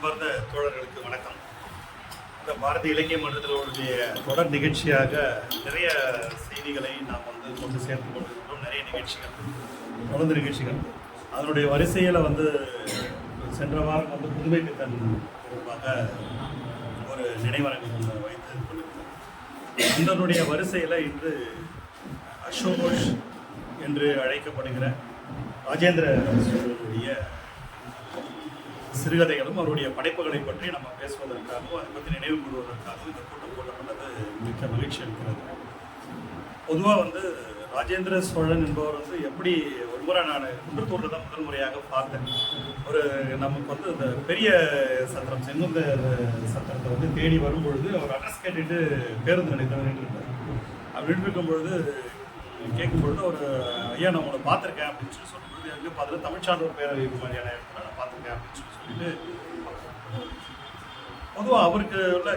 அன்பார்ந்த தோழர்களுக்கு வணக்கம். இந்த பாரதி இலக்கிய மன்றத்தினுடைய தொடர் நிகழ்ச்சியாக நிறைய செய்திகளை நாம் கொண்டு சேர்த்து கொண்டிருக்கிறோம். நிறைய நிகழ்ச்சிகள், தொடர்ந்து நிகழ்ச்சிகள். அதனுடைய வரிசையில் சென்ற வாரம் புதுமை பித்தன் தொடர்பாக ஒரு நினைவரங்கம் வைத்து கொண்டிருக்கிறோம். அதனுடைய வரிசையில் இன்று அசோகோஷ் என்று அழைக்கப்படுகிற ராஜேந்திர சோழனுடைய சிறுகதைகளும் அவருடைய படைப்புகளை பற்றி நம்ம பேசுவதற்காகவும் அதை பற்றி நினைவு கூறுவதற்காகவும் இந்த கூட்டம் போட்டப்பட்டது மிக்க மகிழ்ச்சி அளிக்கிறது. பொதுவாக ராஜேந்திர சோழன் என்பவர் எப்படி ஒரு முறை நான் குன்றத்தூரில் தான் முதல் முறையாக பார்த்தேன். நமக்கு இந்த பெரிய சத்திரம் செங்குந்தர் சத்திரத்தை தேடி வரும்பொழுது அவர் அட்ரஸ் கேட்டுட்டு பேருந்து நிலையத்தில் நின்றுருந்தார். அப்படி இருக்கும்பொழுது கேட்கும்பொழுது அவர் ஐயா நான் உங்களை பார்த்துருக்கேன் அப்படின்னு சொல்லும்பொழுது எங்கே பார்த்துட்டு தமிழ்ச்சான்றோர் பேரவை மாதிரியான இடத்துல நான் பார்த்துருக்கேன் அப்படின்னு சொல்லிட்டு பொதுவாக அவருக்கு உள்ள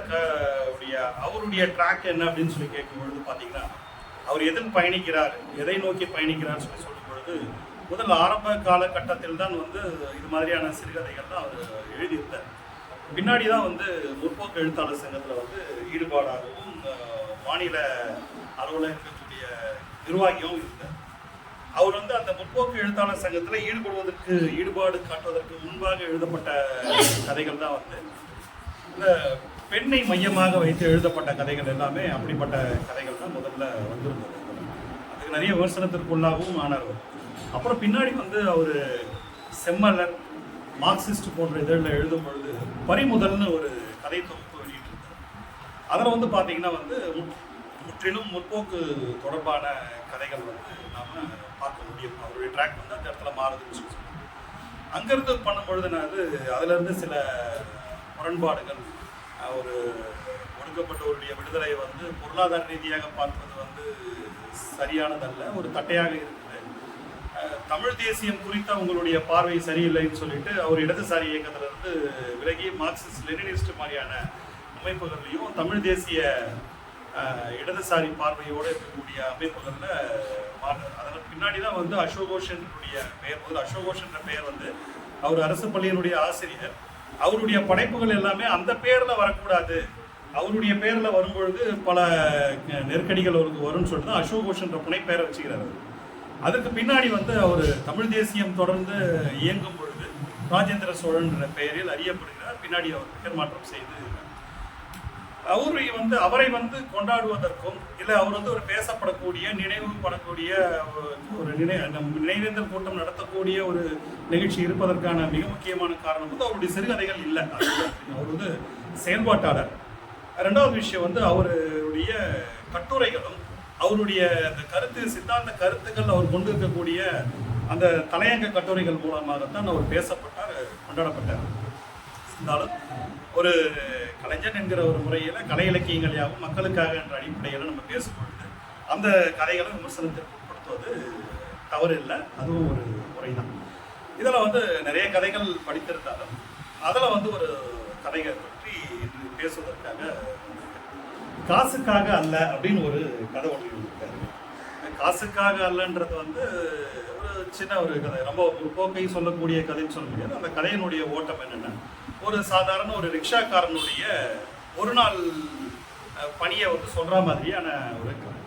அவருடைய ட்ராக் என்ன அப்படின்னு சொல்லி கேட்கும்பொழுது பார்த்தீங்கன்னா அவர் எதில் பயணிக்கிறார், எதை நோக்கி பயணிக்கிறார் சொல்லும் பொழுது முதல் ஆரம்ப காலகட்டத்தில் தான் இது மாதிரியான சிறுகதைகள்லாம் அவர் எழுதியிருந்தார். பின்னாடி தான் முற்போக்கு எழுத்தாளர் சங்கத்தில் ஈடுபாடாகவும் மாநில அளவில் இருக்கக்கூடிய நிர்வாகியும் இருந்தார். அவர் அந்த முற்போக்கு எழுத்தாளர் சங்கத்தில் ஈடுபாடு காட்டுவதற்கு முன்பாக எழுதப்பட்ட கதைகள் தான் இந்த பெண்ணை மையமாக வைத்து எழுதப்பட்ட கதைகள் எல்லாமே அப்படிப்பட்ட கதைகள் தான் முதல்ல வந்திருந்தது. அதுக்கு நிறைய விமர்சனத்திற்குள்ளாகவும் ஆனார். அப்புறம் பின்னாடி அவர் செம்மலர், மார்க்சிஸ்ட் போன்ற இதழில் எழுதும் பொழுது பறிமுதல்னு ஒரு கதை தொகுப்பு வெளியிட்டிருந்தார். அதில் பார்த்தீங்கன்னா முற்றிலும் முற்போக்கு தொடர்பான கதைகள் நாம் பார்க்க முடியும். அவருடைய ட்ராக் அந்த இடத்துல மாறுதுன்னு சொல்லி அங்கேருந்து பண்ணும்பொழுது அதிலிருந்து சில முரண்பாடுகள், ஒரு ஒடுக்கப்பட்டவருடைய விடுதலை பொருளாதார ரீதியாக பார்ப்பது சரியானதல்ல, ஒரு தட்டையாக இருக்குது. தமிழ் தேசியம் குறித்த உங்களுடைய பார்வை சரியில்லைன்னு சொல்லிட்டு அவர் இடதுசாரி இயக்கத்திலிருந்து விலகி மார்க்சிஸ்ட் லெனினிஸ்ட் மாதிரியான அமைப்புகள்லையும் தமிழ் தேசிய இடதுசாரி பார்வையோடு இருக்கக்கூடிய அமைப்புகளில் அதற்கு பின்னாடி தான் அசோகோஷனுடைய பெயர். முதல் அசோகோஷன்ற பெயர் அவர் அரசு பள்ளியினுடைய ஆசிரியர். அவருடைய படைப்புகள் எல்லாமே அந்த பேரில் வரக்கூடாது, அவருடைய பேரில் வரும்பொழுது பல நெருக்கடிகள் அவருக்கு வரும்னு சொல்லிட்டு தான் அசோகோஷன்ற புனைப்பெயரை வச்சுக்கிறார். அதுக்கு பின்னாடி அவர் தமிழ் தேசியம் தொடர்ந்து இயங்கும் பொழுது ராஜேந்திர சோழன்ற பெயரில் அறியப்படுகிறார். பின்னாடி அவர் பெயர் மாற்றம் செய்து அவரை கொண்டாடுவதற்கும் இல்லை அவர் ஒரு பேசப்படக்கூடிய நினைவுபடக்கூடிய ஒரு நினைவேந்தல் கூட்டம் நடத்தக்கூடிய ஒரு நிகழ்ச்சி இருப்பதற்கான மிக முக்கியமான காரணம் அவருடைய சிறுகதைகள் இல்லை. அவர் செயல்பாட்டாளர். ரெண்டாவது விஷயம் அவருடைய கட்டுரைகளும் அவருடைய அந்த சித்தாந்த கருத்துக்கள் அவர் கொண்டு இருக்கக்கூடிய அந்த தலையங்க கட்டுரைகள் மூலமாகத்தான் அவர் பேசப்பட்டார், கொண்டாடப்பட்டார். இருந்தாலும் ஒரு கலைஞன் என்கிற ஒரு முறையில் கலை இலக்கியங்கள் யாவும் மக்களுக்காக என்ற அடிப்படையில் நம்ம பேசும்பொழுது அந்த கதைகளை விமர்சனத்திற்கு உட்படுத்துவது தவறு இல்லை, அதுவும் ஒரு முறை தான். இதில் நிறைய கதைகள் படித்திருந்தாலும் அதில் ஒரு கதையை பற்றி இன்று பேசுவதற்காக காசுக்காக அல்ல அப்படின்னு ஒரு கதை ஒன்று இருக்காரு. காசுக்காக அல்லன்றது ஒரு சின்ன ஒரு கதை, ரொம்ப ஒரு போக்கை சொல்லக்கூடிய கதைன்னு சொல்ல முடியாது. அந்த கதையினுடைய ஓட்டம் என்னென்னா, ஒரு சாதாரண ஒரு ரிக்ஷாக்காரனுடைய ஒரு நாள் பணியை சொல்கிற மாதிரியான ஒரு கதை.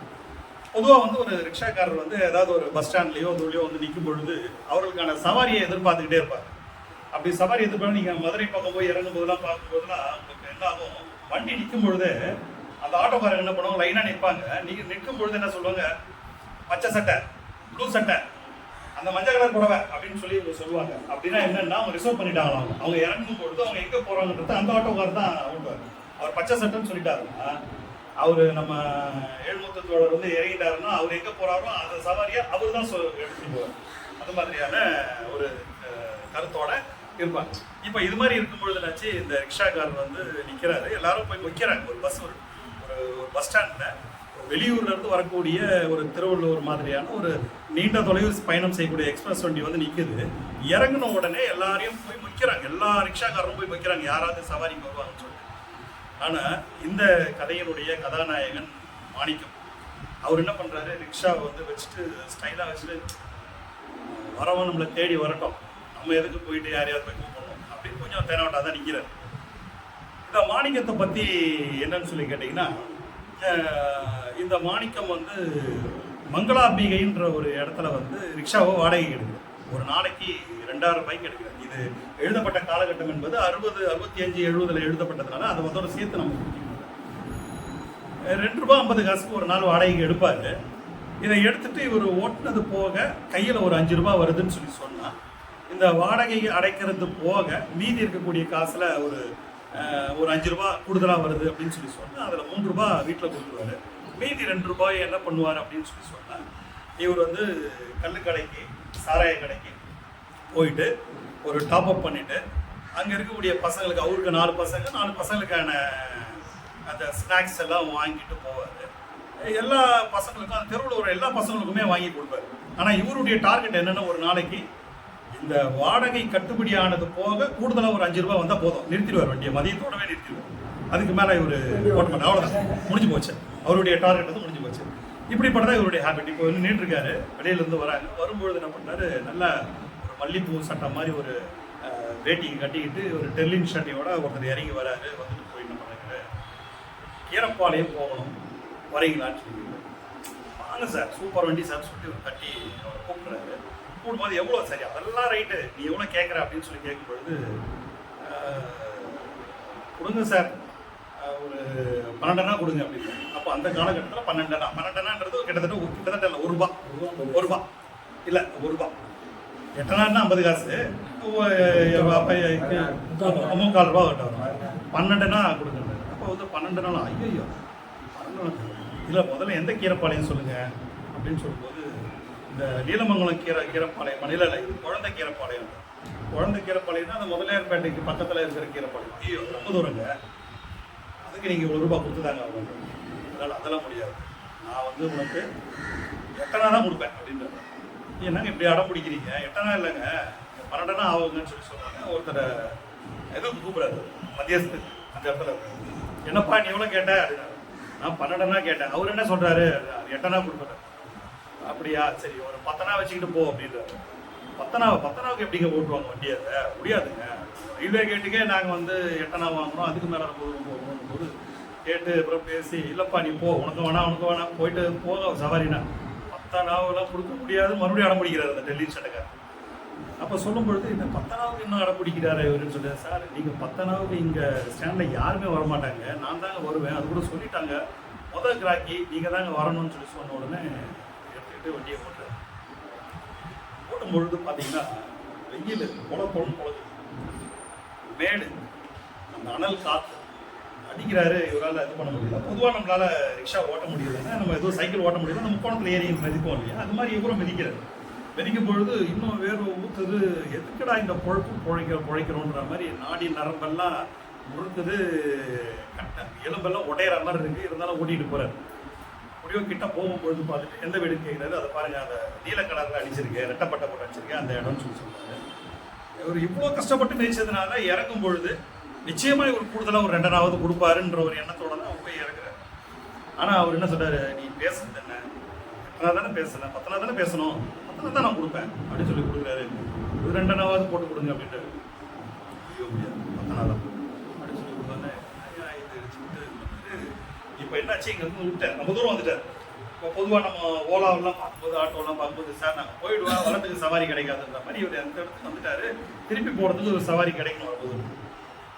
பொதுவாக ஒரு ரிக்ஷாக்காரர் ஏதாவது ஒரு பஸ் ஸ்டாண்ட்லேயோ அதுலேயோ நிற்கும் பொழுது அவர்களுக்கான சவாரியை எதிர்பார்த்துக்கிட்டே இருப்பார். அப்படி சவாரி எதிர்பார்த்து நீங்கள் மதுரை பக்கம் போய் இறங்கும் போதெல்லாம் பார்க்கும்போதெல்லாம் உங்களுக்கு என்ன ஆகும், வண்டி நிற்கும் பொழுது அந்த ஆட்டோக்காரங்க என்ன பண்ணுவாங்க, லைனாக நிற்பாங்க. நீங்கள் நிற்கும் பொழுது என்ன சொல்லுவாங்க, பச்சை சட்டை, ப்ளூ சட்டை, அந்த மஞ்சள் கலர் புடவை அப்படின்னு சொல்லி சொல்லுவாங்க. அப்படின்னா என்னன்னா அவங்க ரிசர்வ் பண்ணிட்டாங்களாம். அவங்க இறங்கும் பொழுது அவங்க எங்கே போகிறாங்கன்றது அந்த ஆட்டோக்காரர் தான் ஓட்டுவார். அவர் பச்சை சட்டைன்னு சொல்லிட்டாருன்னா அவர் நம்ம ஏழ்முத்து தோழர் இறங்கிட்டாருன்னா அவர் எங்கே போகிறாரோ அந்த சவாரியை அவர் தான் எடுத்துட்டு போவார். அது மாதிரியான ஒரு கருத்தோட இருப்பாங்க. இப்போ இது மாதிரி இருக்கும் பொழுதுனாச்சு இந்த ரிக்ஷாக்காரர் நிற்கிறாரு, எல்லாரும் போய் வைக்கிறாங்க. ஒரு பஸ் ஸ்டாண்டில் வெளியூர்லேருந்து வரக்கூடிய ஒரு திருவள்ளூர் மாதிரியான ஒரு நீண்ட தொலைவு பயணம் செய்யக்கூடிய எக்ஸ்பிரஸ் வண்டி நிற்குது. இறங்கின உடனே எல்லாரையும் போய் வைக்கிறாங்க, எல்லா ரிக்ஷாக்காரரும் போய் வைக்கிறாங்க, யாராவது சவாரிக்கு வருவாங்கன்னு சொல்லிட்டு. ஆனால் இந்த கதையினுடைய கதாநாயகன் மாணிக்கம் அவர் என்ன பண்ணுறாரு, ரிக்ஷாவை வச்சுட்டு ஸ்டைலாக வச்சுட்டு வரவன் நம்மளை தேடி வரட்டும், நம்ம எதுக்கு போயிட்டு யாரையாவது போய் கூப்பிடணும் அப்படின்னு கொஞ்சம் தேனவட்டா தான் நிற்கிறார். இந்த மாணிக்கத்தை பற்றி என்னன்னு சொல்லி கேட்டிங்கன்னா, இந்த மாணிக்கம் வந்து மங்களாம்பிகைன்ற ஒரு இடத்துல வந்து ரிக்ஷாவை வாடகைக்கு எடுக்குது. ஒரு நாளைக்கு 2000 ரூபாய்க்கு எடுக்கிறார். இது எழுதப்பட்ட காலகட்டம் என்பது 60, 65, 70 எழுதப்பட்டதுனால அதை வந்து சேர்த்து நம்ம ₹2.50 ஒரு நாள் வாடகைக்கு எடுப்பார். இதை எடுத்துட்டு இவர் ஓட்டுனது போக கையில் ஒரு ₹5 வருதுன்னு சொல்லி சொன்னால், இந்த வாடகை அடைக்கிறது போக மீதி இருக்கக்கூடிய காசில் ஒரு ₹5 கூடுதலாக வருது அப்படின்னு சொல்லி சொன்னால் அதில் ₹3 வீட்டில் கொடுத்துருவாரு. மீதி ₹2 என்ன பண்ணுவார் அப்படின்னு சொல்லி சொன்னால், இவர் வந்து கல் கடைக்கு, சாராய கடைக்கு போயிட்டு ஒரு டாப் அப் பண்ணிவிட்டு அங்கே இருக்கக்கூடிய பசங்களுக்கு, அவருக்கு 4 பசங்க, 4 பசங்களுக்கான அந்த ஸ்நாக்ஸ் எல்லாம் வாங்கிட்டு போவார். எல்லா பசங்களுக்கும், அந்த தெருவில் ஒரு எல்லா பசங்களுக்குமே வாங்கி கொடுப்பாரு. ஆனால் இவருடைய டார்கெட் என்னென்னா, ஒரு நாளைக்கு இந்த வாடகை கட்டுப்படி ஆனது போக கூடுதலாக ஒரு ₹5 வந்தால் போதும், நிறுத்திடுவார் வண்டியை, மதியத்தோடவே நிறுத்திடுவார். அதுக்கு மேலே இவர் ஓட்ட மாட்டார், அவ்வளோதான், முடிஞ்சு போச்சு. அவருடைய டார்கெட் வந்து முடிஞ்சு போச்சு. இப்படிப்பட்டதான் இவருடைய ஹேபிட். இப்போ வந்து நின்றுருக்காரு, வெளியிலேருந்து வராங்க. வரும்பொழுது என்ன பண்ணாரு, நல்லா ஒரு மல்லிப்பூ சட்டை மாதிரி ஒரு வேட்டியை கட்டிக்கிட்டு ஒரு டெர்லின் ஷர்ட்டையோட ஒருத்தர் இறங்கி வராரு. வந்துட்டு போய் என்ன பண்ணுறாரு, கீரப்பாளையம் போகணும், வரீங்களான்னு சொல்லி, வாங்க சார், சூப்பர் வண்டி சார் சொல்லிட்டு ஒரு கட்டி அவரை கூப்பிட்றாரு. கூப்பிடும்போது எவ்வளோ, சரி அதெல்லாம் ரைட்டு, நீ எவ்வளோ கேட்குற அப்படின்னு சொல்லி கேட்கும்பொழுது, கொடுங்க சார் ஒரு 12 கொடுங்க அப்படின்னு. அப்போ அந்த காலகட்டத்தில் 12 கிட்டத்தட்ட இல்லை, ₹1 இல்லை, ₹1 8 50 காசு, ₹3.25 வரும். 12 கொடுங்க. அப்போ வந்து 12 ஐயோ 12 இல்லை, முதல்ல எந்த கீரைப்பாளையம் சொல்லுங்கள் அப்படின்னு சொல்லும்போது, இந்த நீலமங்கலம் கீரைப்பாளையம் இல்லை, இது குழந்தை கீரைப்பாளையம். குழந்தை கீரைப்பாளையம் தான் அந்த முதலியார்பேட்டைக்கு பக்கத்தில் இருக்கிற கீரைப்பாளையம். ஐயோ ரொம்ப தூரங்க, அதுக்கு நீங்கள் ₹1 கொடுத்துதாங்க அவங்க. அதெல்லாம் முடியாது, நான் வந்து உனக்கு 8 தான் கொடுப்பேன் அப்படின்றது. என்னங்க இப்படி அடம் பிடிக்கிறீங்க, 8 இல்லைங்க 12 ஆகுங்கன்னு சொல்லி சொல்கிறாங்க. ஒருத்தர் எதுவும் கூப்பிடாது மத்தியஸ்துக்கு அந்த இடத்துல, என்னப்பா நீ எவ்வளோ கேட்ட அப்படின்னா, நான் 12 கேட்டேன். அவர் என்ன சொல்கிறாரு, 8 கொடுப்பாரு. அப்படியா, சரி ஒரு 10 வச்சுக்கிட்டு போ அப்படின்றாரு. 10 எப்படிங்க ஓட்டுவாங்க வண்டியை, முடியாதுங்க. ரயில்வே கேட்டுக்கே நாங்கள் வந்து 8 வாங்குறோம், அதுக்கு மேலே போது கேட்டு அப்புறம் பேசி, இல்லைப்பா நீ போ, உனக்கு வேணாம் போயிட்டு போக சவாரினா 10 கொடுக்க முடியாது. மறுபடியும் அடம் பிடிக்கிறாரு அந்த டெல்லி சட்டக்கார். அப்போ சொல்லும் பொழுது, இந்த 10 இன்னும் அடம் பிடிக்கிறாரு இவருன்னு சொல்லி, சார் நீங்கள் 10 இங்கே ஸ்டாண்டில் யாருமே வரமாட்டாங்க, நான் தாங்க வருவேன், அது கூட சொல்லிட்டாங்க, முதல் கிராக்கி நீங்கள் தாங்க வரணும்னு சொல்லி சொன்ன உடனே எடுத்துக்கிட்டு வண்டியை ஓட்டுறாரு. ஓட்டும் பொழுது பார்த்தீங்கன்னா வெயில் பொழுது மேடு, அந்த அனல் காற்று அடிக்கிறாரு. இவரால் இது பண்ண முடியல. பொதுவாக நம்மளால் ரிக்ஷா ஓட்ட முடியலன்னா, நம்ம ஏதோ சைக்கிள் ஓட்ட முடியல, நம்ம கோணத்தில் ஏறி மிதிப்போம் இல்லையா, அது மாதிரி இவரும் மிதிக்கிறாரு. மிதிக்கும் பொழுது இன்னும் வேர்வை ஊற்றுது. எதுக்கடா இந்த பொழைக்கிறோன்ற மாதிரி நாடி நரம்பெல்லாம் முறுக்குது, எலும்பெல்லாம் உடையிற மாதிரி இருக்குது. இருந்தாலும் ஓட்டிகிட்டு போகிறார். முடிவு கிட்ட போகும்பொழுது பார்த்துட்டு எந்த வீடு கேட்குறாரு, அதை பாருங்கள், அந்த நீல கலரில் அடிச்சிருக்கேன், ரெட்டப்பட்ட போட்டு அடிச்சிருக்கேன், அந்த இடம்னு சொல்லி சொல்கிறாரு. இவர் இவ்வளோ கஷ்டப்பட்டு மிதிச்சதுனால இறக்கும் பொழுது நிச்சயமாக இவர் கூடுதலாக ஒரு 2 கொடுப்பாருன்ற ஒரு எண்ணத்தோட தான் அவர் போய் இறக்குறாரு. ஆனால் அவர் என்ன சொல்கிறாரு, நீ பேசுறது என்ன, 8 தானே பேசணும், 10 தானே பேசணும், 10 தான் நான் கொடுப்பேன் அப்படின்னு சொல்லி கொடுக்குறாரு. இது 2 போட்டு கொடுங்க அப்படின்ட்டு, ஐயோ முடியாது 10 அப்படின்னு சொல்லி கொடுத்தானே. இப்போ என்னாச்சு, இங்கே வந்து விட்டேன், ரொம்ப தூரம் வந்துட்டார். இப்போ பொதுவாக நம்ம ஓலாவெல்லாம் பார்க்கும்போது, ஆட்டோலாம் பார்க்கும்போது, சார் நாங்கள் போயிடுவோம், வரத்துக்கு சவாரி கிடைக்காதுன்ற மாதிரி இவர் அந்த இடத்துக்கு வந்துட்டார். திருப்பி போகிறதுக்கு ஒரு சவாரி கிடைக்கணும். வரும்போது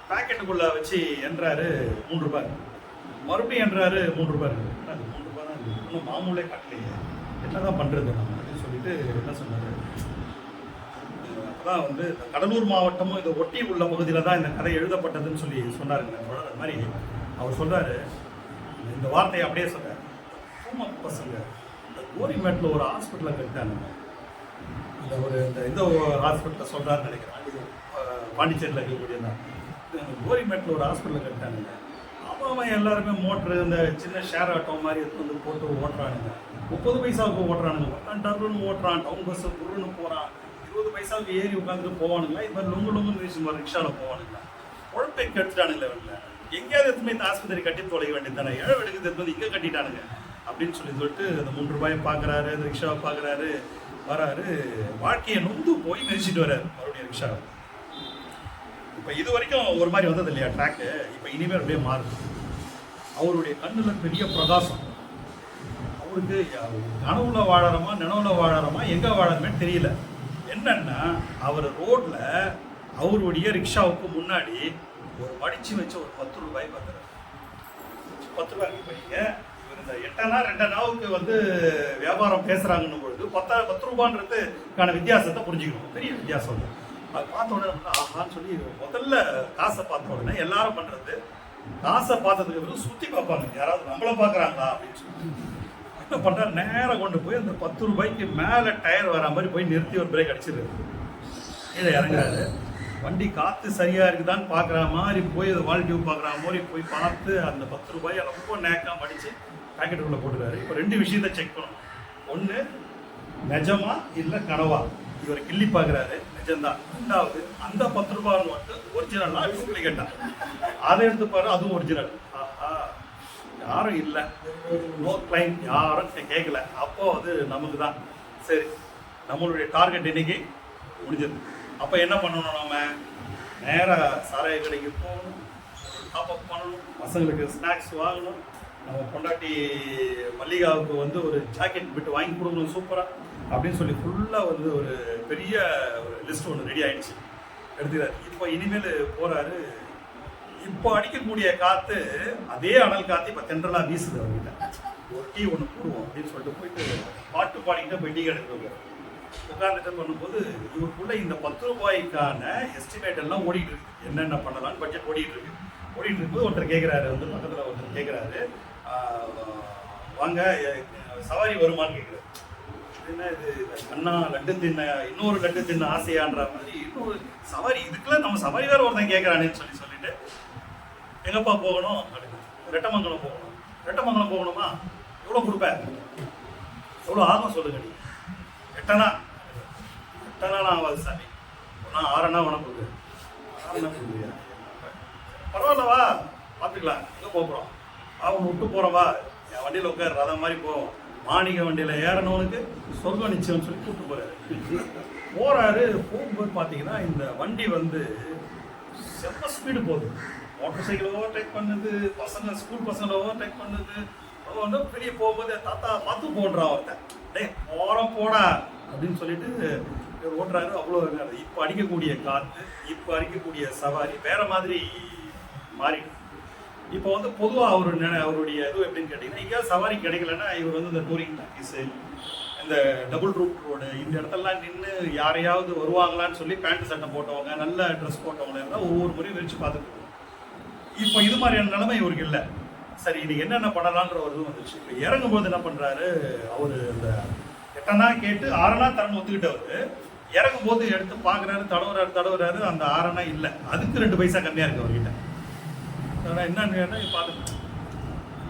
பேக்கெட்டுக்குள்ளே வச்சு என்றாரு ₹3, மறுபடியும் என்றாரு ₹3. அது ₹3 தான் இருக்குது, இன்னும் மாமூலே கட்டலையே, என்ன தான் பண்ணுறது நம்ம அப்படின்னு சொல்லிட்டு என்ன சொன்னார். அப்போ தான் வந்து இந்த கடலூர் மாவட்டமும் இதை ஒட்டி உள்ள பகுதியில் தான் இந்த கதை எழுதப்பட்டதுன்னு சொல்லி சொன்னாருங்க. அது மாதிரி அவர் சொல்கிறாரு, இந்த வார்த்தையை அப்படியே சொல்கிறார். பசங்க இந்த கோரிமேட்டில் ஒரு ஹாஸ்பிட்டலில் கட்டானுங்க, இந்த ஹாஸ்பிட்டலில் சொல்கிறாருன்னு நினைக்கிறேன், பாண்டிச்சேரியில் இருக்கக்கூடிய தான். கோரிமேட்டில் ஒரு ஹாஸ்பிட்டலில் கட்டானுங்க. அவன் எல்லாருமே மோட்ரு, இந்த சின்ன ஷேர் ஆட்டோ மாதிரி எடுத்து வந்து போட்டு ஓட்டுறானுங்க. 30 பைசாவுக்கு ஓட்டுறானுங்க, டர்னு ஓட்டுறான், டவுன் பஸ்ஸு குருன்னு போகிறான். 20 பைசாவுக்கு ஏறி உட்காந்துட்டு போவானுங்களா, இது மாதிரி லுங்கு ரிக்ஷாவில் போவானுங்களா. உழைப்பை கட்டுட்டானுங்களே வரல, எங்கேயாவது எடுத்துமே இந்த ஆஸ்பத்திரி கட்டி தொலைக்க வேண்டியது தானே, ஏழை எடுக்கிறது எடுத்து வந்து இங்கே கட்டிட்டானுங்க அப்படின்னு சொல்லிட்டு அந்த ₹3 பார்க்குறாரு, அந்த ரிக்ஷாவை பார்க்குறாரு, வராரு. வாழ்க்கையை நொந்து போய் மிதிச்சிட்டு வர்றாரு மறுபடியும் ரிக்ஷாவை. இப்போ இது வரைக்கும் ஒரு மாதிரி வந்தது இல்லையா ட்ராக்கு, இப்போ இனிமேல் அப்படியே மாறுது. அவருடைய கண்ணில் பெரிய பிரகாசம். அவருக்கு கனவுல வாழறோமா நினைவுல வாழறோமா எங்கே வாழறமே தெரியல. என்னன்னா அவர் ரோட்ல அவருடைய ரிக்ஷாவுக்கு முன்னாடி ஒரு மடிச்சு வச்ச ஒரு 10 ரூபாய் பார்க்குறாரு. 10 ரூபாய்க்கு போயிங்க இவர் இந்த 8 அணா 2 அணாவுக்கு வந்து வியாபாரம் பேசுறாங்கன்னும் பொழுது 10 ரூபான்றதுக்கான வித்தியாசத்தை புரிஞ்சுக்கணும். பெரிய வித்தியாசம். அது பார்த்த உடனே ஆஹான்னு சொல்லி முதல்ல காசை பார்த்த உடனே எல்லாரும் பண்றது காசை பார்த்ததுக்கு பிறகு சுத்தி பார்ப்பாங்க, யாராவது நம்மள பார்க்குறாங்களா அப்படின்னு சொல்லி. என்ன பண்றாரு, நேரம் கொண்டு போய் அந்த 10 ரூபாய்க்கு மேலே டயர் வர மாதிரி போய் நிறுத்தி ஒரு பிரேக் அடிச்சிருக்காரு. கீழே இறங்குறாரு. வண்டி காற்று சரியாக இருக்குதான்னு பார்க்குற மாதிரி போய் அது வால் டியூப் பார்க்குற மாதிரி போய் பார்த்து அந்த 10 ரூபாயை ரொம்ப நேக்காக மடித்து பேக்கெட்டுக்குள்ளே போட்டுருக்காரு. இப்போ 2 விஷயத்தை செக் பண்ணணும். ஒன்று, நிஜமா இல்லை கனவா. இவர் கிள்ளி பார்க்குறாரு, நிஜம்தான். 2வது, அந்த 10 ரூபாய் நோட்டு ஒரிஜினல்னா டூப்ளிகேட்டா அதை எடுத்து பாரு, அதுவும் ஒரிஜினல். ஆஹா, யாரும் இல்லை, நோ கிளைம், யாரும் கேட்கல. அப்போ அது நமக்கு தான் சரி, நம்மளுடைய டார்கெட் இன்னைக்கு முடிஞ்சது. அப்போ என்ன பண்ணணும், நம்ம நேராக சாராய கடைக்கு போகணும், டாப்அப் பண்ணணும், பசங்களுக்கு ஸ்நாக்ஸ் வாங்கணும், நம்ம பொண்டாட்டி மல்லிகாவுக்கு வந்து ஒரு ஜாக்கெட் பிட்டு வாங்கி கொடுக்கணும் சூப்பராக அப்படின்னு சொல்லி ஃபுல்லாக வந்து ஒரு பெரிய ஒரு லிஸ்ட் ஒன்று ரெடி ஆகிடுச்சு எடுத்துக்கிறாரு. இப்போ இனிமேல் போகிறாரு. இப்போ அடிக்கக்கூடிய காற்று அதே அனல் காற்று இப்போ தென்றலாக வீசுது. அவர்கிட்ட ஒரு டீ ஒன்று போடுவோம் அப்படின்னு சொல்லிட்டு போயிட்டு பாட்டு பாடிக்கிட்ட போய் டீ கிடைக்க உட்காந்துட்டு பண்ணும்போது இவருக்குள்ள இந்த 10 ரூபாய்க்கான எஸ்டிமேட் எல்லாம் ஓடிட்டு இருக்கு. என்னென்ன பண்ணலாம்னு பட்ஜெட் ஓடிட்டு இருக்கும்போது ஒருத்தர் கேட்குறாரு, வந்து பக்கத்தில் ஒருத்தர் கேட்குறாரு, வாங்க சவாரி வருமானு கேட்குறாரு. என்ன இது, அண்ணா லட்டு தின்ன இன்னொரு லட்டு தின்ன ஆசையான்ற மாதிரி இன்னொரு சவாரி, இதுக்கெல்லாம் நம்ம சவாரி வேறு ஒருத்தன் கேட்குறானேன்னு சொல்லிட்டு எங்கப்பா போகணும் அப்படின்னு, ரெட்டமங்கலம் போகணும். ரெட்டமங்கலம் போகணுமா, எவ்வளோ கொடுப்பேன், எவ்வளோ ஆகும் சொல்லுங்க. நீ 8 அணா ஆகாது சாமி, நான் 6 அணா உனக்கு கொடுக்குறேன். 6 அணா கொடுக்குறியா, பரவாயில்லவா பார்த்துக்கலாம், எங்கே போகிறோம், அவன் விட்டு போகிறவா, என் வண்டியில் உட்கார் ரதம் மாதிரி போவோம், மாணிக வண்டியில் ஏறணுவனுக்கு சொர்க்கம் நிச்சயம்னு சொல்லி கூப்பிட்டு போகிறாரு. போகும்போது பார்த்தீங்கன்னா இந்த வண்டி வந்து செம்ம ஸ்பீடு போகுது. மோட்டர் சைக்கிள் ஓவர்டேக் பண்ணுது, பசங்க ஸ்கூல் பசங்களை ஓவர்டேக் பண்ணுது. அவன் வந்து பெரிய போகும்போது தாத்தா பார்த்து போடுறான் ஒருத்தன், டே போகிறோம் போடா அப்படின்னு சொல்லிட்டு ஓட்டுறாரு. அவ்வளோ இருக்காது. இப்போ அடிக்கக்கூடிய காற்று, இப்போ அடிக்கக்கூடிய சவாரி வேற மாதிரி மாறிடும். இப்போ வந்து பொதுவாக அவருடைய இது எப்படின்னு கேட்டிங்கன்னா, எங்கேயாவது சவாரி கிடைக்கலன்னா இவர் வந்து இந்த டூரிங் டாக்கீஸு, இந்த டபுள் ரூட் ரோடு, இந்த இடத்தெல்லாம் நின்று யாரையாவது வருவாங்களான்னு சொல்லி பேண்ட் சட்டை போட்டவங்க, நல்ல ட்ரெஸ் போட்டவங்க எல்லாம் ஒவ்வொரு முறையும் விரிச்சு பார்த்துட்டு. இப்போ இது மாதிரியான நிலைமை இவருக்கு இல்லை. சரி, இன்னைக்கு என்னென்ன பண்ணலான்ற ஒரு இது வந்துச்சு. இப்போ இறங்கும்போது என்ன பண்ணுறாரு, அவர் இந்த 8 அணா கேட்டு 6 அணா தரன்னு ஒத்துக்கிட்டவர் இறங்கும்போது எடுத்து பார்க்குறாரு, தடவுறாரு. அந்த 6 அணா இல்லை, அதுக்கு 2 பைசா கம்மியாக இருக்குது அவர்கிட்ட. என்னன்னு கேட்டால் பார்த்து,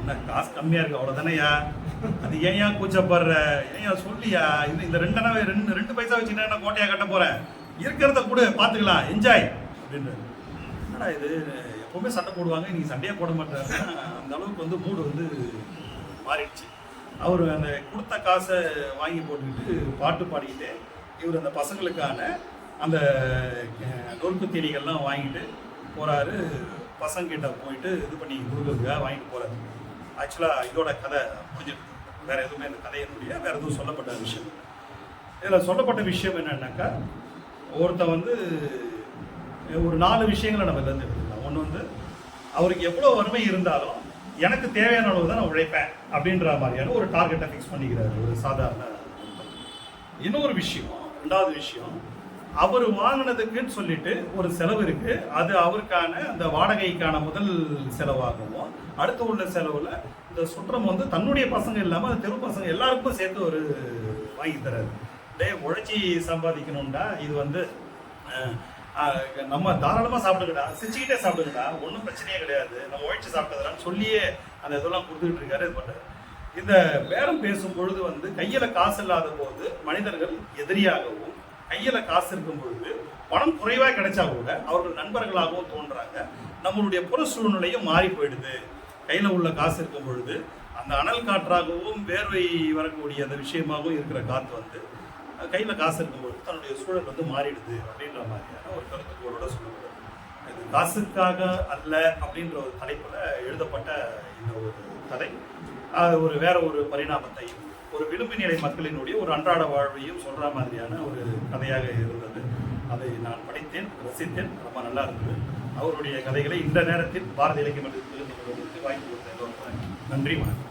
என்ன காசு கம்மியாக இருக்குது அவ்வளோதானேயா, அது ஏன்யா கூச்சப்படுற, ஏன்யா சொல்லியா, இது இந்த 2 அணா 2 பைசா வச்சுன்னா என்ன கோட்டையாக கட்ட போகிறேன், இருக்கிறத கூட பார்த்துக்கலாம், என்ஜாய் அப்படின்னு. என்னடா இது, எப்பவுமே சண்டை போடுவாங்க, இன்னைக்கு சண்டையே போட மாட்டாரு. அந்த அளவுக்கு வந்து மூடு வந்து மாறிடுச்சு. அவர் அந்த கொடுத்த காசை வாங்கி போட்டுக்கிட்டு பாட்டு பாடிக்கிட்டு இவர் அந்த பசங்களுக்கான அந்த நொறுக்கு தீனிகள்லாம் வாங்கிட்டு போகிறாரு. பசங்கிட்ட போயிட்டு இது பண்ணி கொடுக்குறதுக்காக வாங்கிட்டு போகிறாரு. ஆக்சுவலாக இதோட கதை முடிஞ்சிருக்கு. வேறு எதுவுமே இந்த கதையினுடைய வேறு எதுவும் சொல்லப்பட்ட விஷயம். இதில் சொல்லப்பட்ட விஷயம் என்னன்னாக்கா, ஒருத்தன் வந்து ஒரு 4 விஷயங்களை நம்ம இதில் எடுத்துக்கலாம். ஒன்று வந்து, அவருக்கு எவ்வளோ வறுமை இருந்தாலும் எனக்கு தேவையான அளவு தான் நான் உழைப்பேன் அப்படின்ற மாதிரியான ஒரு டார்கெட்டை ஃபிக்ஸ் பண்ணிக்கிறாரு ஒரு சாதாரண. இன்னொரு விஷயம், 2வது விஷயம், அவர் வாங்கினதுக்குன்னு சொல்லிட்டு ஒரு செலவு இருக்கு, அது அவருக்கான அந்த வாடகைக்கான முதல் செலவாகவும், அடுத்து உள்ள செலவுல இந்த சுற்றம் வந்து தன்னுடைய பசங்க இல்லாமல் அந்த தெரு பசங்க எல்லாருக்கும் சேர்த்து ஒரு வாங்கி தராரு. உழைச்சி சம்பாதிக்கணும்டா, இது வந்து நம்ம தாராளமாக சாப்பிடுங்கடா, சிரிச்சுக்கிட்டே சாப்பிடுங்கடா, ஒன்றும் பிரச்சனையே கிடையாது, நம்ம உழைச்சி சாப்பிட்டதுலான்னு சொல்லியே அந்த இதெல்லாம் கொடுத்துக்கிட்டு இருக்காரு. இது பண்ணுறாரு. இந்த பேரம் பேசும் பொழுது வந்து கையில் காசு இல்லாத போது மனிதர்கள் எதிரியாகவும், கையில் காசு இருக்கும் பொழுது பணம் குறைவாக கிடைச்சா கூட அவர்கள் நண்பர்களாகவும் தோன்றாங்க. நம்மளுடைய புற சூழ்நிலையும் மாறி போயிடுது. கையில் உள்ள காசு இருக்கும் பொழுது அந்த அனல் காற்றாகவும் வேர்வை வரக்கூடிய அந்த விஷயமாகவும் இருக்கிற காற்று வந்து கையில் காசு இருக்கும்பொழுது தன்னுடைய சூழல் வந்து மாறிடுது அப்படின்ற மாதிரியான ஒரு கருத்துக்கோளோட சொல்லப்படுது. இது காசுக்காக அல்ல அப்படின்ற ஒரு தலைப்புல எழுதப்பட்ட இந்த ஒரு கதை ஒரு வேற ஒரு பரிணாமத்தையும் ஒரு விளிம்பு நிலை மக்களினுடைய ஒரு அன்றாட வாழ்வையும் சொல்ற மாதிரியான ஒரு கதையாக இருந்தது. அதை நான் படித்தேன், ரசித்தேன், ரொம்ப நல்லா இருந்தது. அவருடைய கதைகளை இந்த நேரத்தில் பாரதி இலக்கிய மன்றத்தில் வாய்ப்பு கொடுத்த எல்லோருக்கும் நன்றி, வணக்கம்.